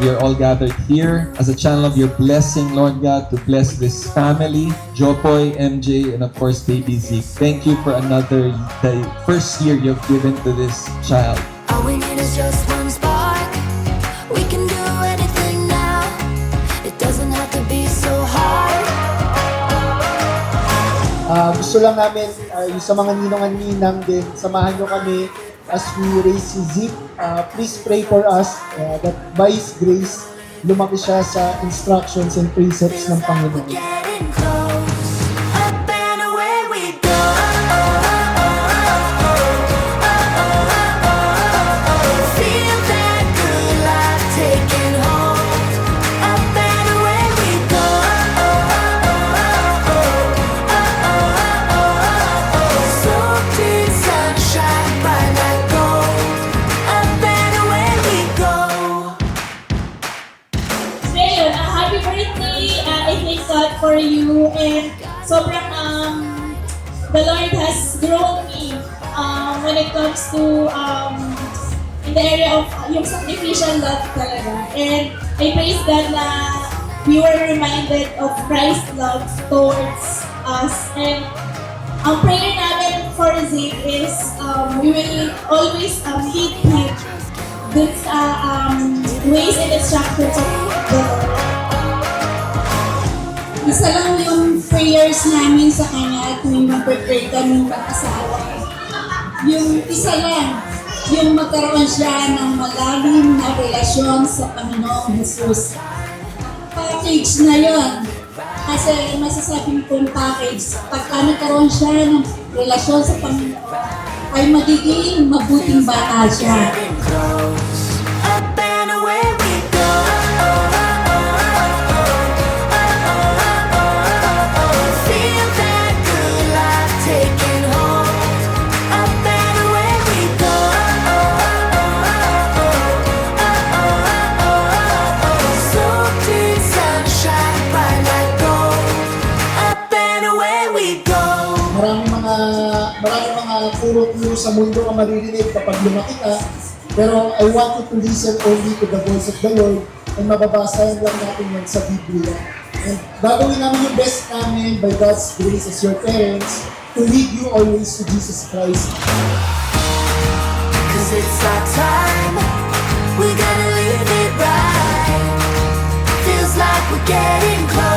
we are all gathered here as a channel of your blessing, Lord God, to bless this family, Jopoy, MJ, and of course, baby Zeke. Thank you for another the first year you've given to this child. All we need is just one spark. We can do anything now. It doesn't have to be so hard. Gusto lang namin, yung sa mga ninong at ninang din, samahan nyo kami as we raise si Zeke. Please pray for us that by His grace, lumaki siya sa instructions and precepts ng Panginoon. Getting close, up and away we go. Feel that good life taking hold. Up and away we go. Soaked in sunshine, bright like gold. Up and away we go. Ngayon, happy birthday! I thank God for you and sobrang the Lord has grown me when it comes to in the area of yung sacrificial love talaga. And I praise God na we were reminded of Christ's love towards us. And ang prayer namin for Zeke is we will always lead him dun sa ways and instructions of the Lord. Isa lang yung prayers namin sa kanya tuwing mag-pray kami mag-asawa. Yung isa lang, yung magkaroon siya ng malalim na relasyon sa Panginoong Jesus. Package na yon. Kasi masasabi kong package, pagka nagkaroon siya ng relasyon sa Panginoon, ay magiging mabuting bata siya. Getting close, up and away we go. Feel that good life taking hold. Up and away we go. Soaked in sunshine, bright like gold. Up and away we go. Maraming mga puro-puro sa mundo ang maririnig kapag lumaki ka. Pero I want you to listen only to the voice of the Lord and mababasahin lang natin yan sa Biblia. And gagawin namin yung best namin by God's grace as your parents to lead you always to Jesus Christ. Cause it's our time, we gotta live it right. Feels like we're getting close.